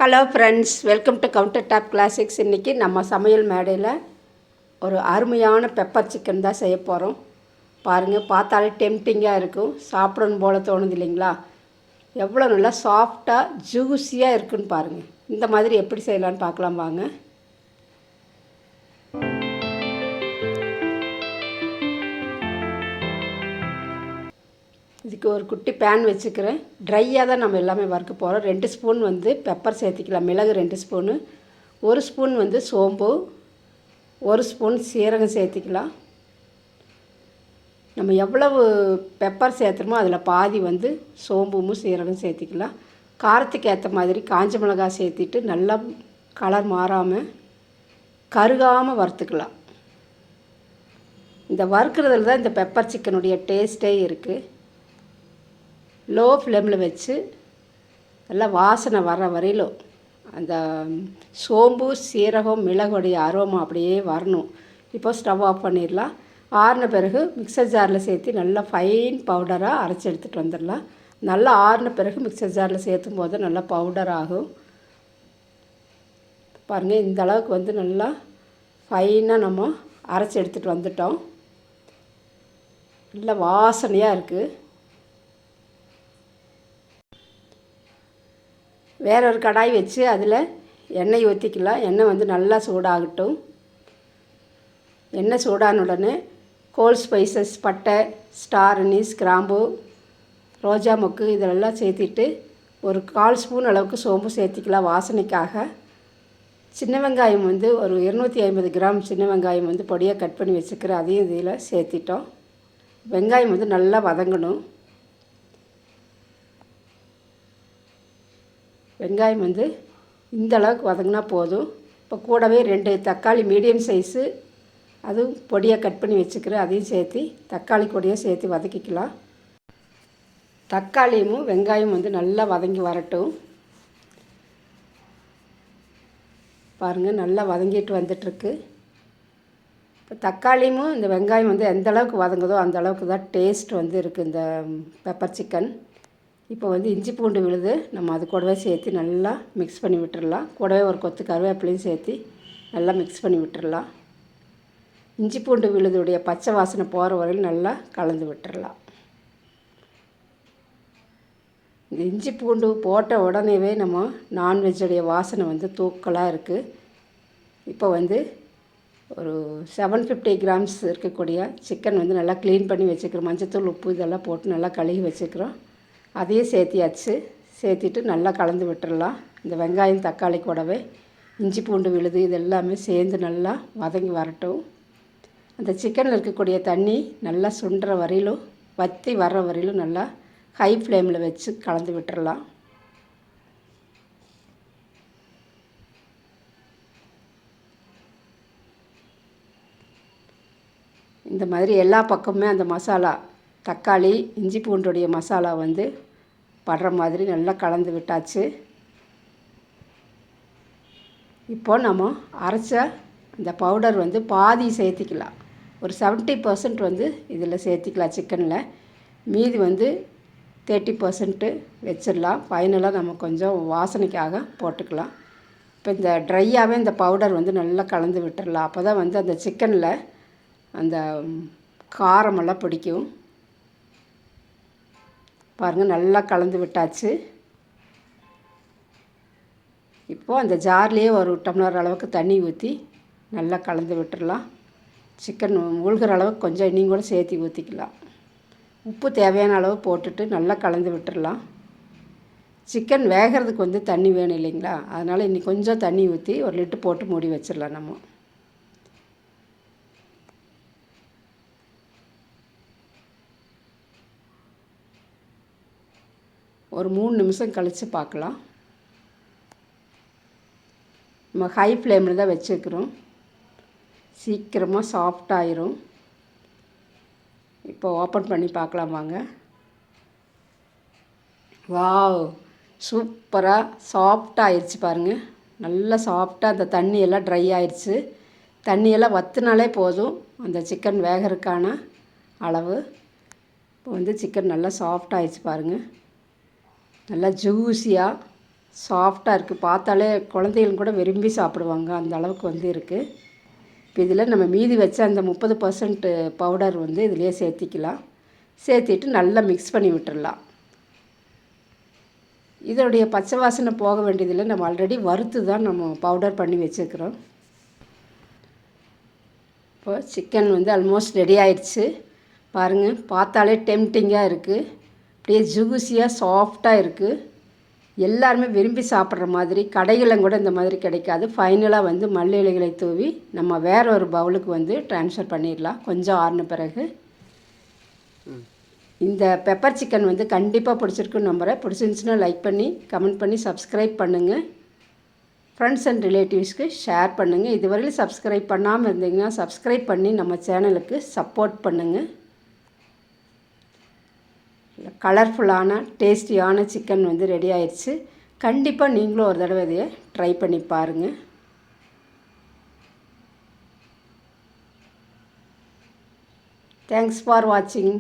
Hello friends, welcome to countertop classics. இன்றைக்கி நம்ம சமையல் மேடையில் ஒரு அருமையான பெப்பர் சிக்கன் தான் செய்ய போகிறோம். பாருங்கள், பார்த்தாலே டெம்டிங்காக இருக்கும், சாப்பிடணும் போல் தோணுது இல்லைங்களா? எவ்வளோ நல்லா சாஃப்டாக ஜூஸியாக இருக்குன்னு பாருங்கள். இந்த மாதிரி எப்படி செய்யலான்னு பார்க்கலாம் வாங்க. இதுக்கு ஒரு குட்டி பேன் வச்சுக்கிறேன். ட்ரையாக தான் நம்ம எல்லாமே வறுக்க போகிறோம். 2 ஸ்பூன் பெப்பர் சேர்த்திக்கலாம், மிளகு 2 ஸ்பூனு, 1 ஸ்பூன் சோம்பு, 1 ஸ்பூன் சீரகம் சேர்த்திக்கலாம். நம்ம எவ்வளவு பெப்பர் சேர்த்துறோமோ அதில் பாதி சோம்பும் சீரகம் சேர்த்திக்கலாம். காரத்துக்கு ஏற்ற மாதிரி காஞ்ச மிளகாய் சேர்த்திட்டு நல்லா கலர் மாறாமல் கருகாமல் வறுத்துக்கலாம். இந்த வறுக்கிறதுல தான் இந்த பெப்பர் சிக்கனுடைய டேஸ்ட்டே இருக்குது. லோ ஃப்ளேமில் வச்சு நல்லா வாசனை வர வரையிலும் அந்த சோம்பு சீரகம் மிளகுடைய அரோமா அப்படியே வரணும். இப்போ ஸ்டவ் ஆஃப் பண்ணிடலாம். ஆறின பிறகு மிக்சர் ஜாரில் சேர்த்து நல்லா ஃபைன் பவுடராக அரைச்சி எடுத்துகிட்டு வந்துடலாம். நல்லா ஆறின பிறகு மிக்சர் ஜாரில் சேர்த்தும் போது நல்லா பவுடர் ஆகும். பாருங்கள், இந்த அளவுக்கு நல்லா ஃபைனாக நம்ம அரைச்சி எடுத்துகிட்டு வந்துட்டோம். நல்லா வாசனையாக இருக்குது. வேறொரு கடாய் வச்சு அதில் எண்ணெய் ஊற்றிக்கலாம். எண்ணெய் நல்லா சூடாகட்டும். எண்ணெய் சூடான உடனே கோல் ஸ்பைசஸ், பட்டை, ஸ்டார் அனீஸ், கிராம்பு, ரோஜா மொக்கு இதெல்லாம் சேர்த்திட்டு ஒரு 1/4 ஸ்பூன் அளவுக்கு சோம்பு சேர்த்திக்கலாம் வாசனைக்காக. சின்ன வெங்காயம் ஒரு 250 கிராம் சின்ன வெங்காயம் பொடியாக கட் பண்ணி வச்சுக்கிறேன். அதையும் இதில் சேர்த்திட்டோம். வெங்காயம் நல்லா வதங்கணும். வெங்காயம் இந்த அளவுக்கு வதங்கினா போதும். இப்போ கூடவே 2 தக்காளி மீடியம் சைஸு அதுவும் பொடியாக கட் பண்ணி வச்சுக்கிறேன். அதையும் சேர்த்து தக்காளி பொடியாக சேர்த்து வதக்கிக்கலாம். தக்காளியும் வெங்காயம் நல்லா வதங்கி வரட்டும். பாருங்கள், நல்லா வதங்கிட்டு வந்துட்டுருக்கு. இப்போ தக்காளியும் இந்த வெங்காயம் எந்த அளவுக்கு வதங்குதோ அந்த அளவுக்கு தான் டேஸ்ட் இருக்குது இந்த பெப்பர் சிக்கன். இப்போ இஞ்சி பூண்டு விழுது நம்ம அது கூடவே சேர்த்து நல்லா மிக்ஸ் பண்ணி விட்டுடலாம். கூடவே ஒரு கொத்து கருவேப்பிலையும் சேர்த்து நல்லா மிக்ஸ் பண்ணி விட்டுடலாம். இஞ்சி பூண்டு விழுதுடைய பச்சை வாசனை போகிற வரையில் நல்லா கலந்து விட்டுடலாம். இந்த இஞ்சி பூண்டு போட்ட உடனேவே நம்ம நான்வெஜ்ஜுடைய வாசனை தூக்கலாக இருக்குது. இப்போ ஒரு 750 கிராம்ஸ் இருக்கக்கூடிய சிக்கன் நல்லா க்ளீன் பண்ணி வச்சுக்கிறோம். மஞ்சத்தூள் உப்பு இதெல்லாம் போட்டு நல்லா கழுகி வச்சுக்கிறோம். அதையும் சேர்த்தியாச்சு. சேர்த்திட்டு நல்லா கலந்து விட்டுடலாம். இந்த வெங்காயம் தக்காளி கூடவே இஞ்சி பூண்டு விழுது இது எல்லாமே சேர்ந்து நல்லா வதங்கி வரட்டும். அந்த சிக்கனில் இருக்கக்கூடிய தண்ணி நல்லா சுண்டுற வரையிலும் வற்றி வர்ற வரையிலும் நல்லா ஹை ஃப்ளேமில் வச்சு கலந்து விட்டுடலாம். இந்த மாதிரி எல்லா பக்கமுமே அந்த மசாலா தக்காளி இஞ்சி பூண்டுடைய மசாலா படுற மாதிரி நல்லா கலந்து விட்டாச்சு. இப்போது நம்ம அரைச்ச அந்த பவுடர் பாதி சேர்த்திக்கலாம். ஒரு 70% இதில் சேர்த்திக்கலாம் சிக்கனில். மீதி 30% வச்சிடலாம். ஃபைனலாக நம்ம கொஞ்சம் வாசனைக்காக போட்டுக்கலாம். இப்போ இந்த ட்ரையாகவே இந்த பவுடர் நல்லா கலந்து விட்டுடலாம். அப்போ தான் அந்த சிக்கனில் அந்த காரமெல்லாம் பிடிக்கும். பாருங்கள், நல்லா கலந்து விட்டாச்சு. இப்போது அந்த ஜார்லேயே ஒரு டம்ளர் அளவுக்கு தண்ணி ஊற்றி நல்லா கலந்து விட்டுடலாம். சிக்கன் மூழ்கிற அளவுக்கு கொஞ்சம் இன்னும் கூட சேர்த்து ஊற்றிக்கலாம். உப்பு தேவையான அளவு போட்டுட்டு நல்லா கலந்து விட்டுடலாம். சிக்கன் வேகிறதுக்கு தண்ணி வேணும் இல்லைங்களா? அதனால் இன்னி கொஞ்சம் தண்ணி ஊற்றி ஒரு லிட்டு போட்டு மூடி வச்சிடலாம். நம்ம ஒரு 3 நிமிஷம் கழித்து பார்க்கலாம். நம்ம ஹை ஃப்ளேமில் தான் வச்சுக்கிறோம். சீக்கிரமாக சாஃப்டாயிரும். இப்போ ஓப்பன் பண்ணி பார்க்கலாம் வாங்க. வாவ், சூப்பராக சாஃப்டாக ஆயிடுச்சு பாருங்கள். நல்லா சாஃப்டாக அந்த தண்ணியெல்லாம் ட்ரை ஆயிடுச்சு. தண்ணியெல்லாம் வற்றினாலே போதும் அந்த சிக்கன் வேகிறதுக்கான அளவு. இப்போ சிக்கன் நல்லா சாஃப்டாகிடுச்சு பாருங்கள். நல்லா ஜூஸியாக சாஃப்டாக இருக்குது. பார்த்தாலே குழந்தைகள் கூட விரும்பி சாப்பிடுவாங்க, அந்த அளவுக்கு வந்து இருக்குது. இப்போ இதில் நம்ம மீதி வச்ச அந்த 30% பவுடர் வந்து இதிலே சேர்த்திக்கலாம். சேர்த்திட்டு நல்லா மிக்ஸ் பண்ணி விட்டுடலாம். இதோடைய பச்சை வாசனை போக வேண்டியதில்லை. நம்ம ஆல்ரெடி வறுத்து தான் நம்ம பவுடர் பண்ணி வச்சுருக்கிறோம். இப்போ சிக்கன் வந்து ஆல்மோஸ்ட் ரெடி ஆயிடுச்சு. பாருங்கள், பார்த்தாலே டெம்டிங்காக இருக்குது. அப்படியே ஜூஸியாக சாஃப்டாக இருக்குது. எல்லாருமே விரும்பி சாப்பிட்ற மாதிரி, கடைகளில் கூட இந்த மாதிரி கிடைக்காது. ஃபைனலாக வந்து மல்லி இலைகளை தூவி நம்ம வேற ஒரு பவுலுக்கு வந்து ட்ரான்ஸ்ஃபர் பண்ணிடலாம் கொஞ்சம் ஆறின பிறகு. இந்த பெப்பர் சிக்கன் வந்து கண்டிப்பாக பிடிச்சிருக்குன்னு நம்புகிறேன். பிடிச்சிருந்துச்சுன்னா லைக் பண்ணி, கமெண்ட் பண்ணி, சப்ஸ்கிரைப் பண்ணுங்கள். ஃப்ரெண்ட்ஸ் அண்ட் ரிலேட்டிவ்ஸ்க்கு ஷேர் பண்ணுங்கள். இதுவரையிலும் சப்ஸ்கிரைப் பண்ணாமல் இருந்தீங்கன்னா சப்ஸ்கிரைப் பண்ணி நம்ம சேனலுக்கு சப்போர்ட் பண்ணுங்கள். கலர்ஃபுல்லான டேஸ்டியான சிக்கன் வந்து ரெடி ஆயிடுச்சு. கண்டிப்பாக நீங்களும் ஒரு தடவை இதையை ட்ரை பண்ணி பாருங்கள். தேங்க்ஸ் ஃபார் வாட்சிங்.